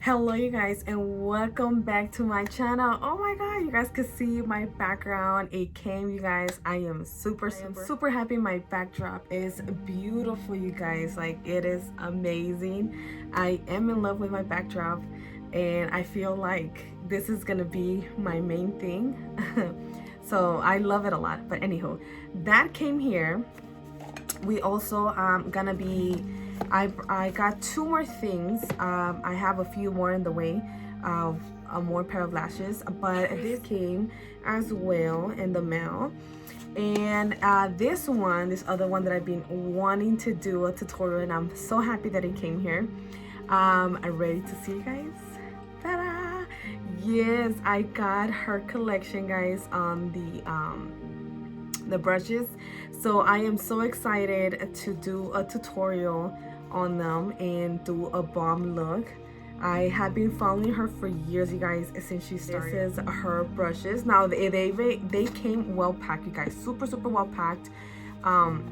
Hello you guys, and welcome back to my channel. Oh my god, you guys can see my background. It came, you guys. I am super happy. My backdrop is beautiful, you guys. Like, it is amazing. I am in love with my backdrop, and I feel like this is gonna be my main thing. So I love it a lot. But anywho, that came here. We also gonna be I got two more things. I have a few more in the way of a more pair of lashes, but this came as well in the mail. And this other one that I've been wanting to do a tutorial, and I'm so happy that it came here. I'm ready to see you guys. Ta-da! Yes, I got her collection, guys, on the brushes. So I am so excited to do a tutorial on them and do a bomb look. I have been following her for years, you guys, since she started. This is her brushes. Now they came well packed, you guys, super well packed.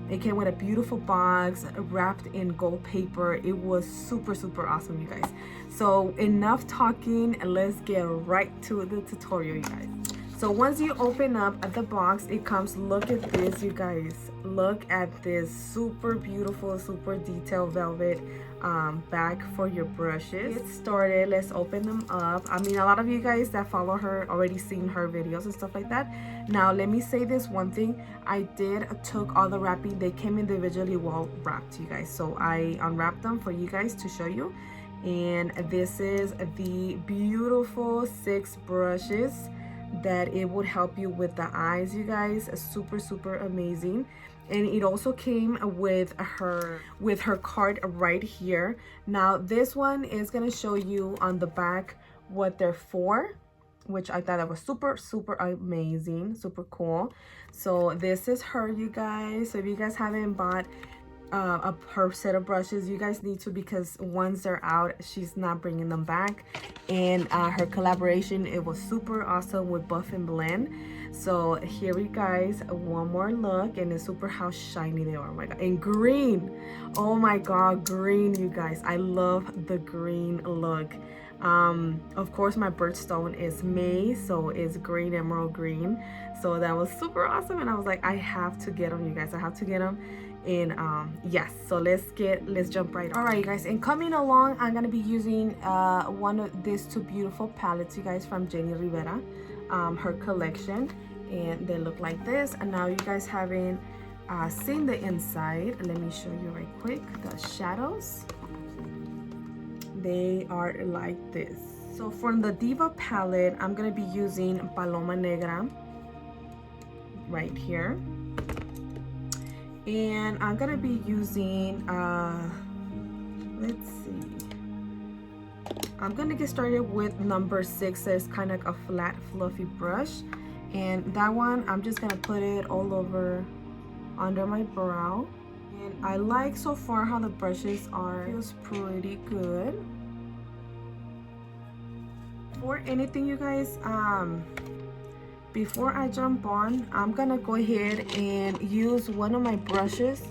It came with a beautiful box wrapped in gold paper. It was super awesome, you guys. So enough talking, and let's get right to the tutorial, you guys. So once you open up the box, it comes, look at this, you guys. Look at this super beautiful, super detailed velvet bag for your brushes. Get started, let's open them up. I mean, a lot of you guys that follow her already seen her videos and stuff like that. Now, let me say this one thing. I took all the wrapping. They came individually well wrapped, you guys. So I unwrapped them for you guys to show you. And this is the beautiful 6 brushes that it would help you with the eyes, you guys. Super amazing. And it also came with her card right here. Now this one is gonna show you on the back what they're for, which I thought that was super amazing, super cool. So this is her, you guys. So if you guys haven't bought her set of brushes, you guys need to, because once they're out, she's not bringing them back. And her collaboration, it was super awesome with Buff&Blend. So here you guys, one more look, and it's super how shiny they are. Oh my god. And green, oh my god, green, you guys. I love the green look. Of course my birthstone is May, so it's green, emerald green. So that was super awesome, and I was like, I have to get them, you guys. I have to get them. And yes, so let's jump right on. All right, you guys, and coming along, I'm gonna be using one of these 2 beautiful palettes, you guys, from Jenny Rivera, her collection, and they look like this. And now you guys haven't seen the inside, let me show you right quick. The shadows, they are like this. So from the Diva palette, I'm gonna be using Paloma Negra right here. And I'm gonna be using let's see, I'm gonna get started with number 6. There's kind of like a flat fluffy brush, and that one I'm just gonna put it all over under my brow. And I like so far how the brushes are. Feels pretty good. For anything, you guys, before I jump on, I'm gonna go ahead and use one of my brushes,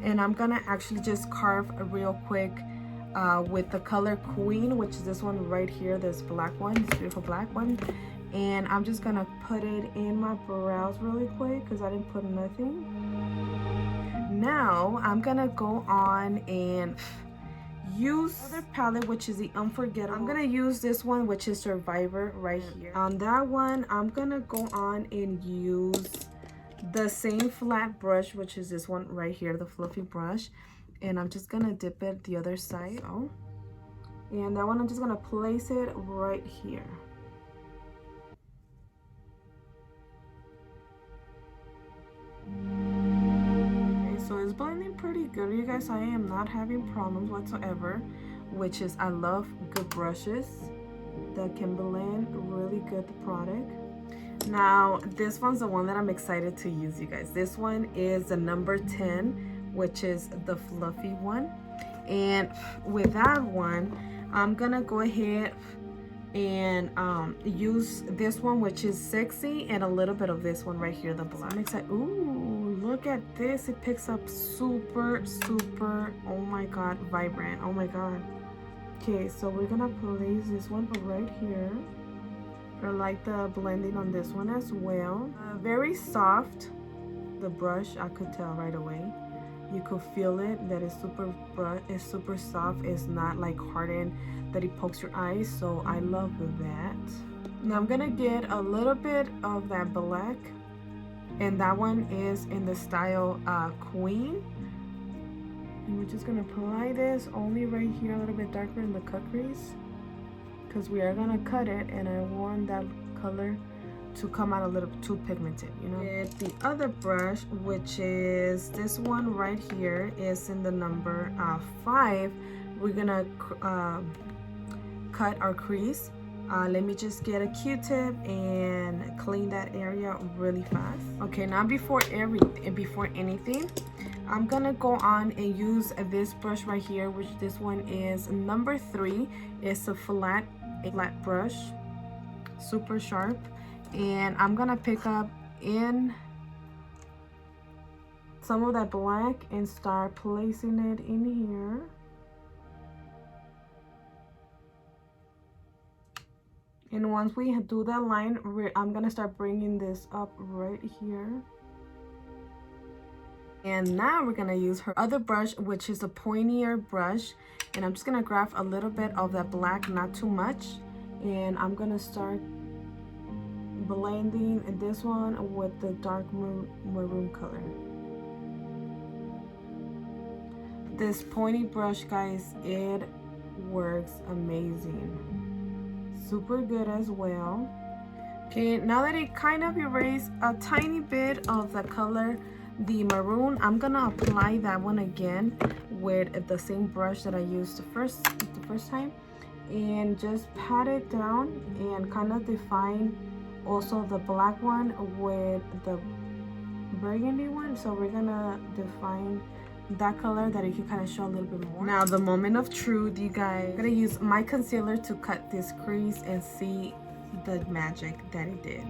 and I'm gonna actually just carve real quick with the color Queen, which is this one right here, this black one, this beautiful black one. And I'm just gonna put it in my brows really quick because I didn't put nothing. Now I'm gonna go on and use another palette, which is the Unforgettable. I'm gonna use this one, which is Survivor right here. On that one, I'm gonna go on and use the same flat brush, which is this one right here, the fluffy brush. And I'm just gonna dip it the other side. Oh, and that one I'm just gonna place it right here. So it's blending pretty good, you guys. I am not having problems whatsoever, which is, I love good brushes that can blend really good the product. Now this one's the one that I'm excited to use, you guys. This one is the number 10, which is the fluffy one. And with that one, I'm gonna go ahead and use this one, which is Sexy, and a little bit of this one right here, the black. I'm excited. Ooh, look at this. It picks up super, oh my god, vibrant. Oh my god, Okay, so we're gonna place this one right here. I like the blending on this one as well. Very soft, the brush, I could tell right away. You could feel it, that it's super soft. It's not like hardened that it pokes your eyes, so I love that. Now I'm gonna get a little bit of that black, and that one is in the style Queen. And we're just gonna apply this only right here, a little bit darker in the cut crease, because we are gonna cut it, and I want that color to come out a little too pigmented, you know. With the other brush, which is this one right here, is in the number 5. We're gonna cut our crease. Let me just get a Q-tip and clean that area really fast. Okay, now before anything, I'm gonna go on and use this brush right here, which this one is number 3. It's a flat brush, super sharp, and I'm gonna pick up in some of that black and start placing it in here. And once we do that line, I'm gonna start bringing this up right here. And now we're gonna use her other brush, which is a pointier brush, and I'm just gonna grab a little bit of that black, not too much, and I'm gonna start blending this one with the dark maroon color. This pointy brush, guys, it works amazing, super good as well. Okay, now that it kind of erased a tiny bit of the color, the maroon, I'm gonna apply that one again with the same brush that I used the first time, and just pat it down and kind of define also the black one with the burgundy one. So we're gonna define that color that you can kind of show a little bit more. Now the moment of truth, you guys. I'm gonna use my concealer to cut this crease and see the magic that it did.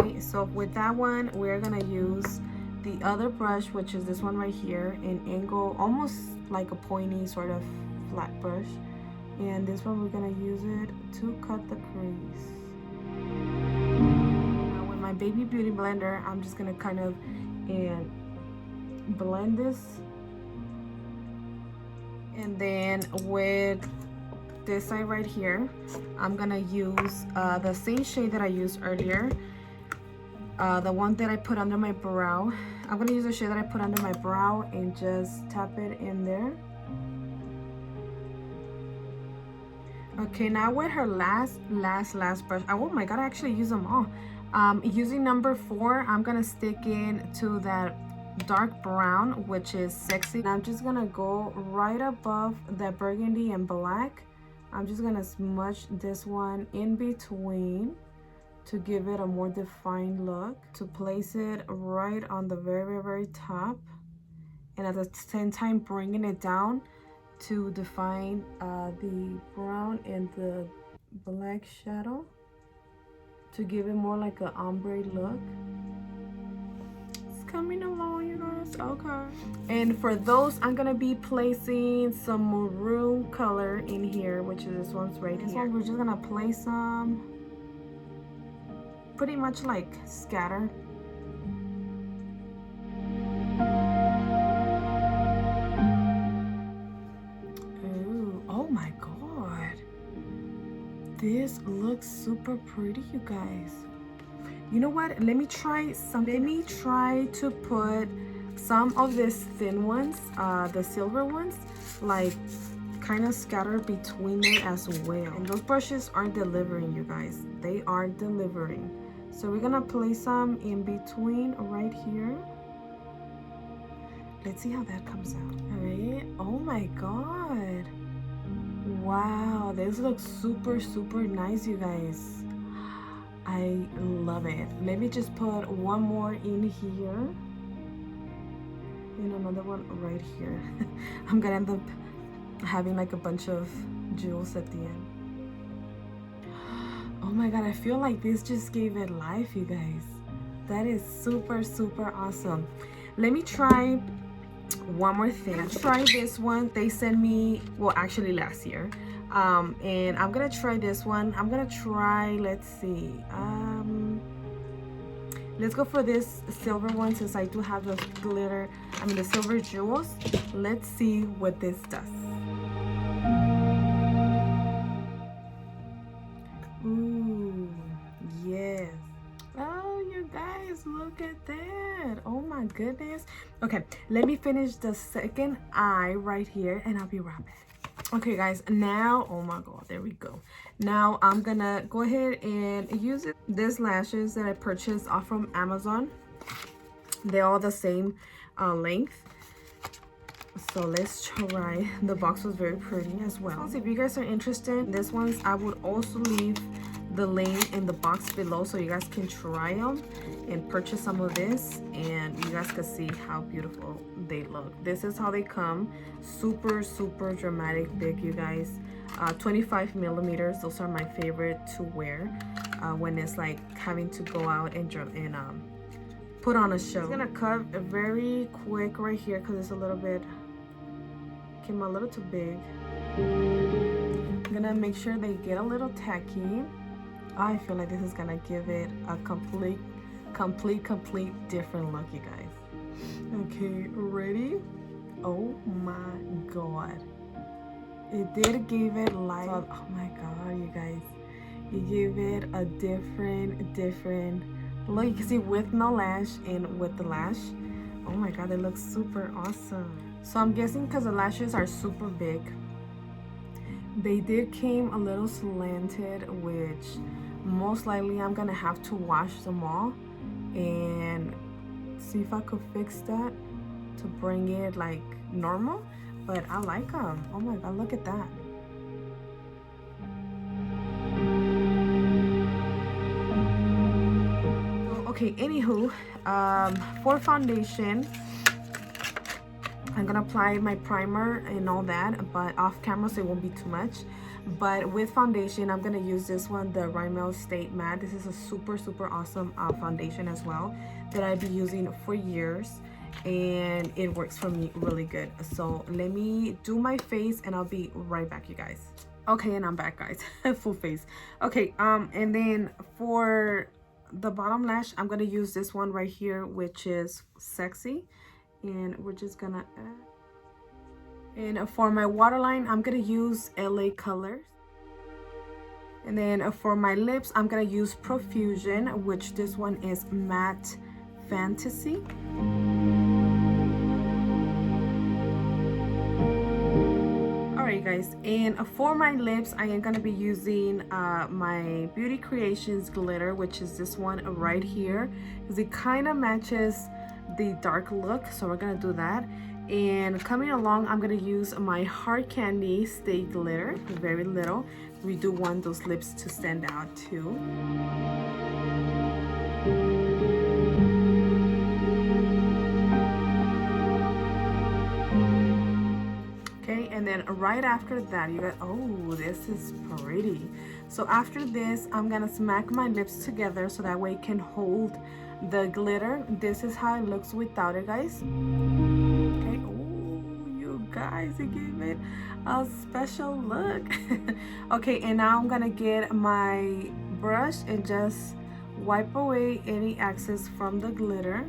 Okay, so with that one, we're gonna use the other brush, which is this one right here, an angle, almost like a pointy sort of flat brush. And this one, we're gonna use it to cut the crease. Now with my Baby Beauty blender, I'm just gonna kind of blend this. And then with this side right here, I'm gonna use the same shade that I used earlier, the one that I put under my brow. I'm gonna use the shade that I put under my brow and just tap it in there. Okay, now with her last brush, oh my god, I actually use them all. Using number 4, I'm gonna stick in to that dark brown, which is Sexy. And I'm just gonna go right above that burgundy and black. I'm just gonna smudge this one in between to give it a more defined look, to place it right on the very top, and at the same time bringing it down to define the brown and the black shadow, to give it more like an ombre look. It's coming along, you guys. Okay, and for those, I'm gonna be placing some maroon color in here, which is this one's right here. This one, we're just gonna place some, pretty much like scatter. Ooh, oh my god, this looks super pretty, you guys. You know what, let me try to put some of these thin ones, the silver ones, like kind of scatter between it as well. And those brushes are delivering, you guys, they are delivering. So we're gonna place some in between right here. Let's see how that comes out. All right, oh my god, wow, this looks super nice, you guys. I love it. Let me just put one more in here and another one right here. I'm gonna end up having like a bunch of jewels at the end. Oh my god, I feel like this just gave it life, you guys. That is super awesome. Let me try one more thing. I'm gonna try this one. They sent me, well, actually last year. And I'm gonna try this one. I'm gonna try, let's see. Let's go for this silver one since I do have the glitter, I mean the silver jewels. Let's see what this does. Ooh, yes. Oh, you guys, look at that. Oh my goodness. Okay, let me finish the second eye right here and I'll be right back. Okay guys, now, oh my god, there we go. Now I'm gonna go ahead and use it. These lashes that I purchased off from Amazon, they're all the same length. So let's try. The box was very pretty as well. So if you guys are interested in these ones, I would also leave the link in the box below so you guys can try them and purchase some of this, and you guys can see how beautiful they look. This is how they come. Super dramatic big, you guys. 25 millimeters. Those are my favorite to wear when it's like having to go out and put on a show. I'm gonna cut very quick right here because it's a little bit came a little too big. I'm gonna make sure they get a little tacky. I feel like this is gonna give it a complete different look, you guys. Okay, ready? Oh my god, it did give it light. Oh my god, you guys, it gave it a different look. You can see with no lash and with the lash. Oh my god, it looks super awesome. So I'm guessing because the lashes are super big, they did came a little slanted, which most likely I'm gonna have to wash them all and see if I could fix that to bring it like normal. But I like them. Oh my god, look at that. Okay, anywho, for foundation, I'm gonna apply my primer and all that, but off camera so it won't be too much. But with foundation, I'm gonna use this one, the Rimmel Stay Matte. This is a super awesome foundation as well that I've been using for years, and it works for me really good. So let me do my face and I'll be right back, you guys. Okay, and I'm back, guys. Full face. Okay, and then for the bottom lash, I'm gonna use this one right here, which is Sexy, and we're just gonna add. And for my waterline, I'm gonna use LA Colors. And then for my lips, I'm gonna use Profusion, which this one is Matte Fantasy. Alright guys, and for my lips, I am gonna be using my Beauty Creations glitter, which is this one right here, because it kind of matches the dark look, so we're gonna do that. And coming along, I'm gonna use my Hard Candy Stay Glitter, very little. We do want those lips to stand out too. Okay, and then right after that, you got, oh, this is pretty. So after this, I'm gonna smack my lips together so that way it can hold the glitter. This is how it looks without it, guys. Okay, oh, you guys, it gave it a special look. Okay, and now I'm gonna get my brush and just wipe away any excess from the glitter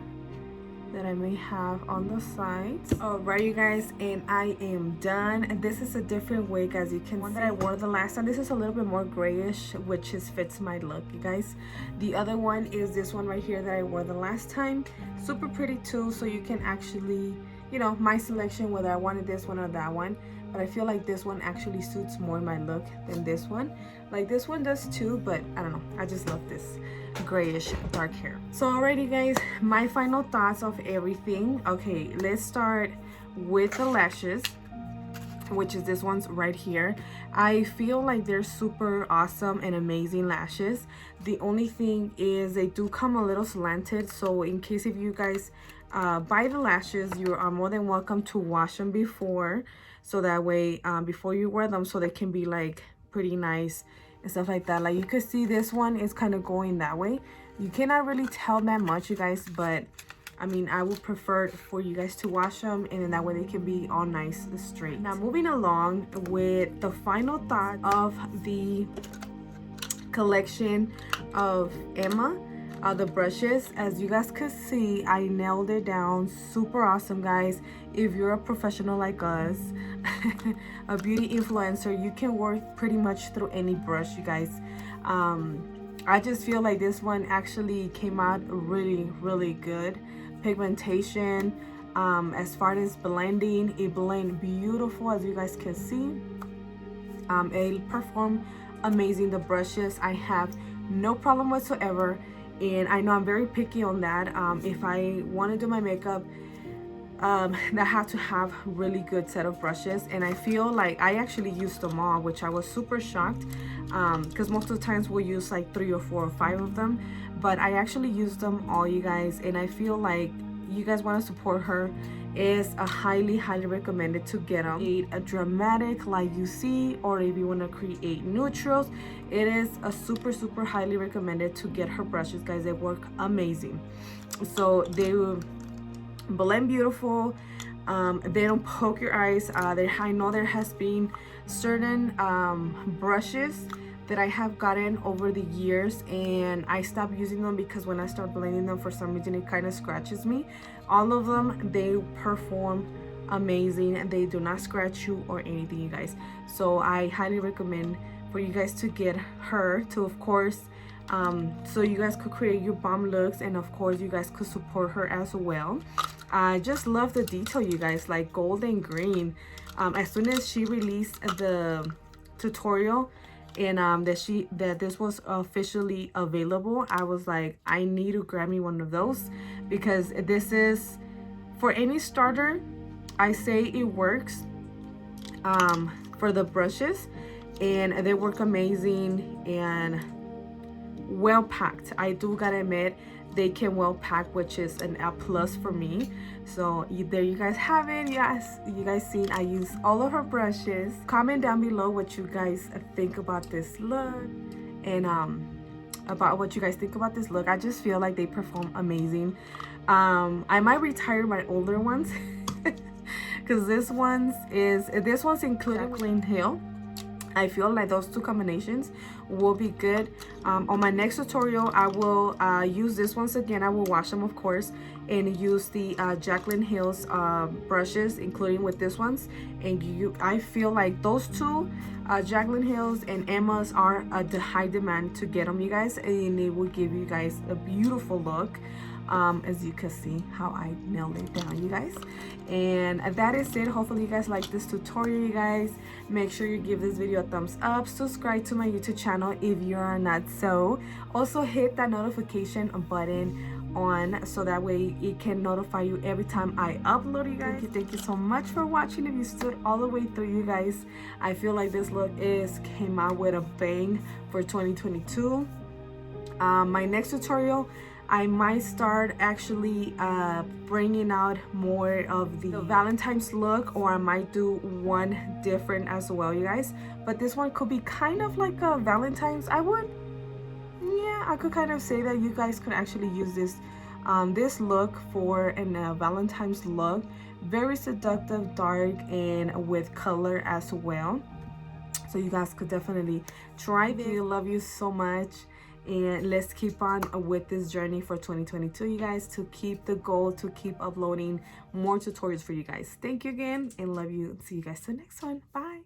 that I may have on the sides. Alright, you guys, and I am done. And this is a different wig, as you can see. One that I wore the last time, this is a little bit more grayish, which is fits my look, you guys. The other one is this one right here that I wore the last time. Super pretty too, so you can actually, you know, my selection whether I wanted this one or that one. But I feel like this one actually suits more my look than this one. Like this one does too, but I don't know, I just love this grayish dark hair. So alrighty guys, my final thoughts of everything. Okay, let's start with the lashes, which is this one's right here. I feel like they're super awesome and amazing lashes. The only thing is they do come a little slanted, so in case if you guys buy the lashes, you are more than welcome to wash them before, so that way before you wear them, so they can be like pretty nice and stuff like that. Like you could see this one is kind of going that way. You cannot really tell that much, you guys, but I mean, I would prefer for you guys to wash them, and then that way they can be all nice and straight. Now moving along with the final thought of the collection of Emma, the brushes. As you guys could see, I nailed it down. Super awesome, guys. If you're a professional like us, a beauty influencer, you can work pretty much through any brush, you guys. I just feel like this one actually came out really good. Pigmentation, as far as blending, it blend beautiful, as you guys can see. It performed amazing. The brushes, I have no problem whatsoever, and I know I'm very picky on that. If I want to do my makeup, I have to have really good set of brushes, and I feel like I actually used them all, which I was super shocked, because most of the times we'll use like 3 or 4 or 5 of them, but I actually used them all, you guys. And I feel like you guys want to support her, is a highly recommended to get them. A dramatic like you see, or if you want to create neutrals, it is a super highly recommended to get her brushes, guys. They work amazing. So they will blend beautiful. They don't poke your eyes. I know there has been certain brushes that I have gotten over the years, and I stopped using them because when I start blending them, for some reason it kind of scratches me. All of them, they perform amazing, and they do not scratch you or anything, you guys. So I highly recommend for you guys to get her to, of course, so you guys could create your bomb looks, and of course you guys could support her as well. I just love the detail, you guys, like gold and green. As soon as she released the tutorial, and that this was officially available, I was like, I need to grab me one of those, because this is for any starter. I say it works for the brushes, and they work amazing and well packed. I do gotta admit, they can well pack, which is an A+ for me. So there you guys have it. Yes, you guys seen I use all of her brushes. Comment down below what you guys think about this look, and about what you guys think about this look. I just feel like they perform amazing. I might retire my older ones because this one's including Clean Hill. I feel like those two combinations will be good. On my next tutorial, I will use this once again. I will wash them, of course, and use the Jaclyn Hill's brushes, including with this ones. And I feel like those two, Jaclyn Hill's and Emma's, are the high demand to get them, you guys, and it will give you guys a beautiful look. As you can see how I nailed it down, you guys. And that is it. Hopefully you guys like this tutorial, you guys. Make sure you give this video a thumbs up, subscribe to my YouTube channel if you are not so. Also hit that notification button on, so that way it can notify you every time I upload, you guys. Thank you so much for watching. If you stood all the way through, you guys, I feel like this look came out with a bang for 2022. My next tutorial, I might start actually bringing out more of the Valentine's look, or I might do one different as well, you guys. But this one could be kind of like a Valentine's. I could kind of say that you guys could actually use this look for a Valentine's look. Very seductive, dark, and with color as well. So you guys could definitely try this. I love you so much. And let's keep on with this journey for 2022, you guys, to keep the goal to keep uploading more tutorials for you guys. Thank you again, and love you. See you guys to the next one. Bye.